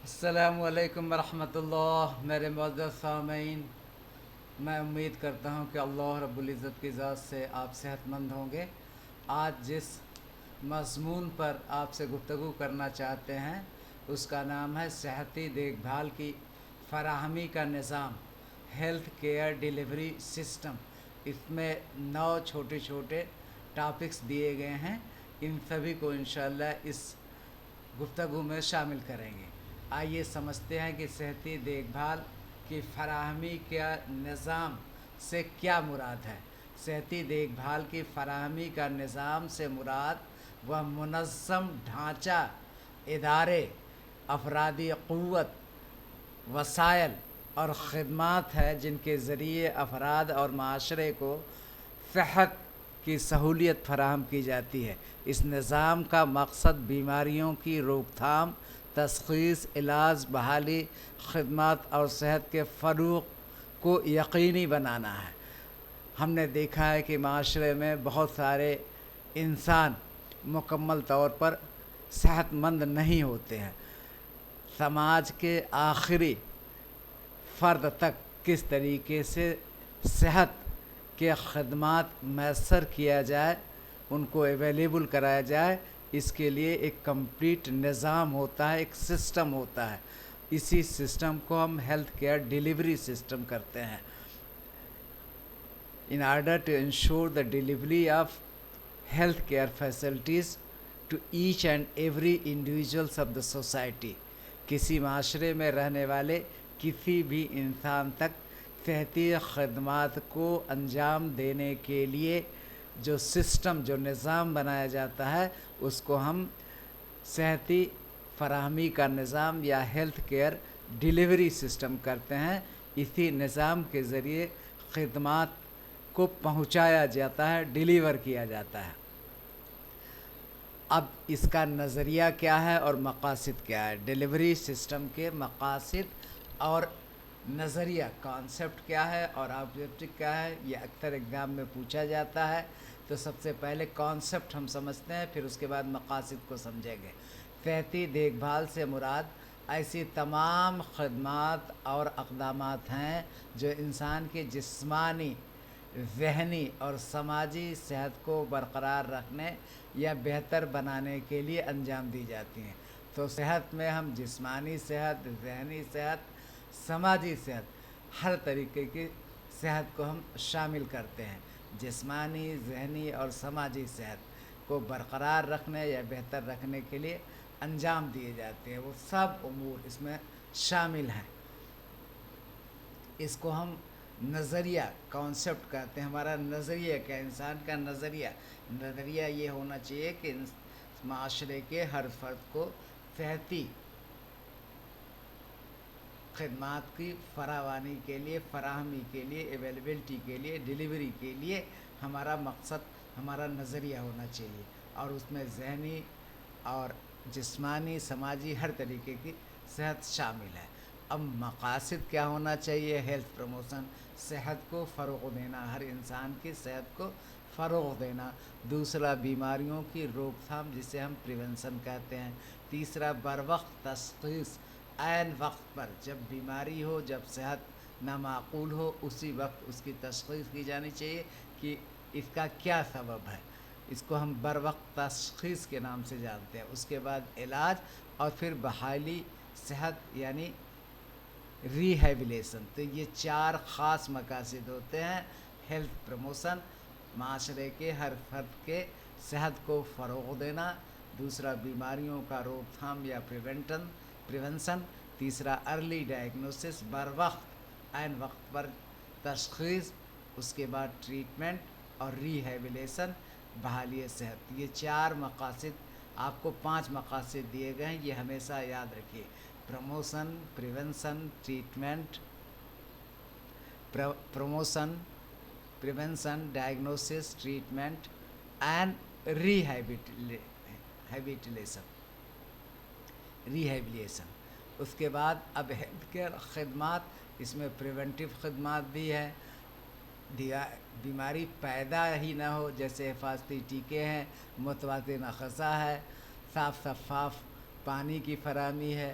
السلام علیکم ورحمۃ اللہ میرے معزز سامعین، میں امید کرتا ہوں کہ اللہ رب العزت کی ذات سے آپ صحت مند ہوں گے۔ آج جس مضمون پر آپ سے گفتگو کرنا چاہتے ہیں اس کا نام ہے صحتی دیکھ بھال کی فراہمی کا نظام، ہیلتھ کیئر ڈیلیوری سسٹم۔ اس میں 9 چھوٹے چھوٹے ٹاپکس دیے گئے ہیں، ان سبھی کو انشاءاللہ اس گفتگو میں شامل کریں گے۔ آئیے سمجھتے ہیں کہ صحتی دیکھ بھال کی فراہمی کا نظام سے کیا مراد ہے۔ صحتی دیکھ بھال کی فراہمی کا نظام سے مراد وہ منظم ڈھانچہ، ادارے، افرادی قوت، وسائل اور خدمات ہے جن کے ذریعے افراد اور معاشرے کو صحت کی سہولیت فراہم کی جاتی ہے۔ اس نظام کا مقصد بیماریوں کی روک تھام، تشخیص، علاج، بحالی، خدمات اور صحت کے فروغ کو یقینی بنانا ہے۔ ہم نے دیکھا ہے کہ معاشرے میں بہت سارے انسان مکمل طور پر صحت مند نہیں ہوتے ہیں۔ سماج کے آخری فرد تک کس طریقے سے صحت کے خدمات میسر کیا جائے، ان کو اویلیبل کرایا جائے، اس کے لیے ایک کمپلیٹ نظام ہوتا ہے، ایک سسٹم ہوتا ہے۔ اسی سسٹم کو ہم ہیلتھ کیئر ڈیلیوری سسٹم کرتے ہیں۔ In order to ensure the delivery of health care facilities to each and every individuals of the society، کسی معاشرے میں رہنے والے کسی بھی انسان تک صحتی خدمات کو انجام دینے کے لیے جو سسٹم، جو نظام بنایا جاتا ہے، اس کو ہم صحتی فراہمی کا نظام یا ہیلتھ کیئر ڈیلیوری سسٹم کرتے ہیں۔ اسی نظام کے ذریعے خدمات کو پہنچایا جاتا ہے، ڈیلیور کیا جاتا ہے۔ اب اس کا نظریہ کیا ہے اور مقاصد کیا ہے؟ ڈیلیوری سسٹم کے مقاصد اور نظریہ، کانسیپٹ کیا ہے اور آبجیکٹو کیا ہے، یہ اکثر ایگزام میں پوچھا جاتا ہے۔ تو سب سے پہلے کانسیپٹ ہم سمجھتے ہیں، پھر اس کے بعد مقاصد کو سمجھیں گے۔ صحتی دیکھ بھال سے مراد ایسی تمام خدمات اور اقدامات ہیں جو انسان کی جسمانی، ذہنی اور سماجی صحت کو برقرار رکھنے یا بہتر بنانے کے لیے انجام دی جاتی ہیں۔ تو صحت میں ہم جسمانی صحت، ذہنی صحت، سماجی صحت، ہر طریقے کی صحت کو ہم شامل کرتے ہیں۔ جسمانی، ذہنی اور سماجی صحت کو برقرار رکھنے یا بہتر رکھنے کے لیے انجام دیے جاتے ہیں، وہ سب امور اس میں شامل ہیں۔ اس کو ہم نظریہ، کانسیپٹ کہتے ہیں۔ ہمارا نظریہ کیا، انسان کا نظریہ یہ ہونا چاہیے کہ معاشرے کے ہر فرد کو صحتی خدمات کی فراوانی کے لیے، فراہمی کے لیے، اویلیبلٹی کے لیے، ڈیلیوری کے لیے ہمارا مقصد، ہمارا نظریہ ہونا چاہیے، اور اس میں ذہنی اور جسمانی، سماجی ہر طریقے کی صحت شامل ہے۔ اب مقاصد کیا ہونا چاہیے؟ ہیلتھ پروموشن، صحت کو فروغ دینا، ہر انسان کی صحت کو فروغ دینا۔ دوسرا، بیماریوں کی روک تھام جسے ہم پریونشن کہتے ہیں۔ تیسرا، بروقت تشخیص، عین وقت پر جب بیماری ہو، جب صحت نامعقول ہو، اسی وقت اس کی تشخیص کی جانی چاہیے کہ اس کا کیا سبب ہے۔ اس کو ہم بروقت تشخیص کے نام سے جانتے ہیں۔ اس کے بعد علاج، اور پھر بحالی صحت یعنی ریہیبلیشن۔ تو یہ 4 خاص مقاصد ہوتے ہیں۔ ہیلتھ پروموشن، معاشرے کے ہر فرد کے صحت کو فروغ دینا۔ دوسرا، بیماریوں کا روک تھام یا پریونشن۔ تیسرا، ارلی ڈائگنوسس، بروقت عین وقت پر تشخیص۔ اس کے بعد ٹریٹمنٹ اور ریہیبلیشن، بحالی صحت۔ یہ 4 مقاصد، آپ کو 5 مقاصد دیے گئے ہیں، یہ ہمیشہ یاد رکھیے۔ Promotion, prevention, treatment, prevention, diagnosis, treatment and rehabilitation. اس کے بعد اب ہیلتھ کیئر خدمات، اس میں پریونٹیو خدمات بھی ہے، بیماری پیدا ہی نہ ہو، جیسے حفاظتی ٹیکے ہیں، متوازن غذا ہے، صاف شفاف پانی کی فراہمی ہے،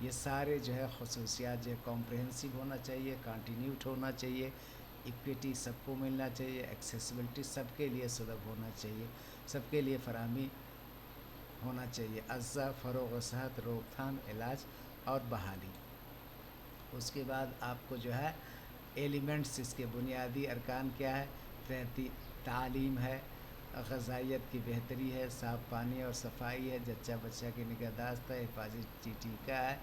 یہ سارے جو ہے خصوصیات جو ہے کمپریہنسو ہونا چاہیے، کنٹینیوٹ ہونا چاہیے، ایکویٹی سب کو ملنا چاہیے، ایکسیسیبلٹی سب کے لیے سلبھ ہونا چاہیے، سب کے لیے فراہمی ہونا چاہیے، اجزا، فروغ و صحت، روک تھام، علاج اور بحالی۔ اس کے بعد آپ کو جو ہے ایلیمنٹس، اس کے بنیادی ارکان کیا ہے؟ تعلیم ہے، غذائیت کی بہتری ہے، صاف پانی اور صفائی ہے، جچہ بچہ کی نگہداشت ہے، حفاظتی ٹیکہ ہے،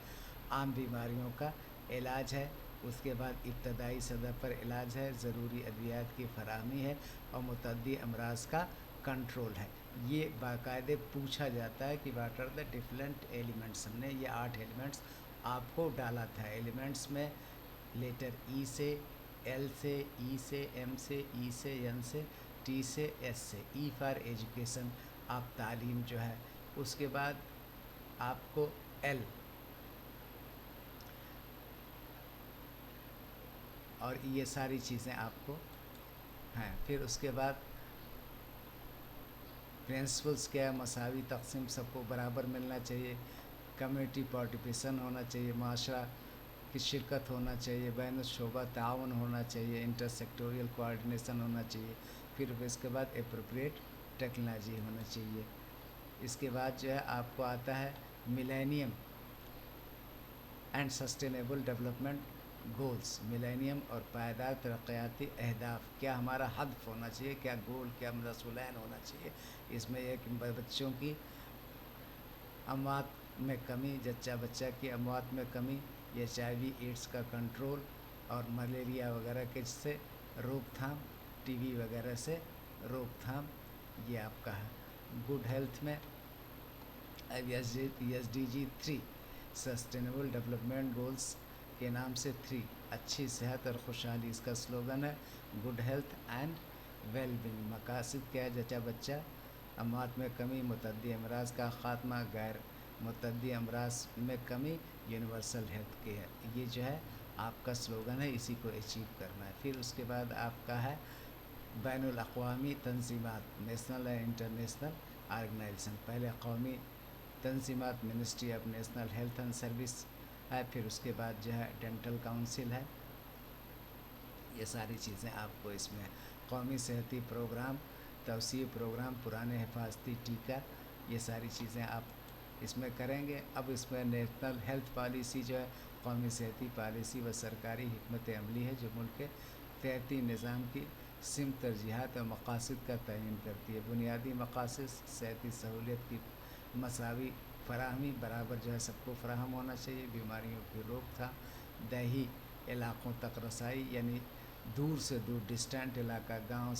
عام بیماریوں کا علاج ہے، اس کے بعد ابتدائی سطح پر علاج ہے، ضروری ادویات کی فراہمی ہے اور متعدی امراض کا کنٹرول ہے۔ یہ باقاعدے پوچھا جاتا ہے کہ what are the different elements. ہم نے یہ 8 ایلیمنٹس آپ کو ڈالا تھا۔ ایلیمنٹس میں لیٹر ای سے، ایل سے، ای سے، ایم سے، ای سے، این سے، ٹی سے، ایس سے۔ ای فار ایجوکیشن، آپ تعلیم جو ہے۔ اس کے بعد آپ کو ایل اور یہ ساری چیزیں آپ کو ہیں۔ پھر اس کے بعد پرنسپلس کیا ہے؟ مساوی تقسیم، سب کو برابر ملنا چاہیے، کمیونٹی پارٹیپیشن ہونا چاہیے، معاشرہ کی شرکت ہونا چاہیے، بین الشعبہ تعاون ہونا چاہیے، انٹر سیکٹوریل کوآرڈینیشن ہونا چاہیے، پھر اس کے بعد اپروپریٹ ٹیکنالوجی ہونا چاہیے۔ اس کے بعد جو ہے آپ کو آتا ہے millennium and sustainable development goals, millennium اور پائیدار ترقیاتی اہداف، کیا ہمارا ہدف ہونا چاہیے، کیا گول، کیا مسئولین ہونا چاہیے۔ اس میں ایک بچوں کی اموات میں کمی، جچہ بچہ کی اموات میں کمی، ایچ آئی وی ایڈس کا کنٹرول اور ملیریا وغیرہ کے سے روک تھام، ٹی وی وغیرہ سے روک تھام، یہ آپ کا ہے۔ گڈ ہیلتھ میں S D G 3 sustainable development goals کے نام سے 3، اچھی صحت اور خوشحالی اس کا سلوگن ہے، good health and well being. مقاصد کیا ہے؟ جچہ بچہ اموات میں کمی، متعدی امراض کا خاتمہ، غیر متعدی امراض میں کمی، یونیورسل ہیلتھ کیئر۔ یہ جو ہے آپ کا سلوگن ہے، اسی کو اچیو کرنا ہے۔ پھر اس کے بعد آپ کا ہے بین الاقوامی تنظیمات، نیشنل اینڈ انٹرنیشنل آرگنائزیشن۔ پہلے قومی تنظیمات، ministry of national health and service ہے، پھر اس کے بعد جو ہے ڈینٹل کاؤنسل ہے۔ یہ ساری چیزیں آپ کو اس میں قومی صحتی پروگرام، توسیع پروگرام، پرانے حفاظتی ٹیکہ، یہ ساری چیزیں آپ اس میں کریں گے۔ اب اس میں نیشنل ہیلتھ پالیسی جو ہے قومی صحتی پالیسی و سرکاری حکمت عملی ہے جو ملک کے صحتی نظام کی سمت، ترجیحات اور مقاصد کا تعین کرتی ہے۔ بنیادی مقاصد صحتی سہولیت کی مساوی فراہمی، برابر جو ہے سب کو فراہم ہونا چاہیے، بیماریوں کی روک تھام، دیہی علاقوں تک رسائی، یعنی دور سے دور ڈسٹینٹ علاقہ، گاؤں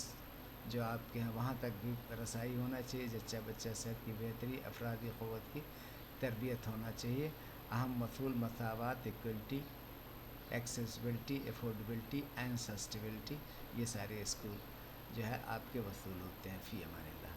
جو آپ کے ہیں وہاں تک بھی رسائی ہونا چاہیے، جچہ بچہ صحت کی بہتری، افرادی قوت کی تربیت ہونا چاہیے۔ اہم اصول مساوات، ایکویلٹی، ایکسیسیبلٹی، افورڈیبلٹی اینڈ سسٹیبلٹی، یہ سارے اسکول جو ہے آپ کے وصول ہوتے ہیں۔ فی امان اللہ۔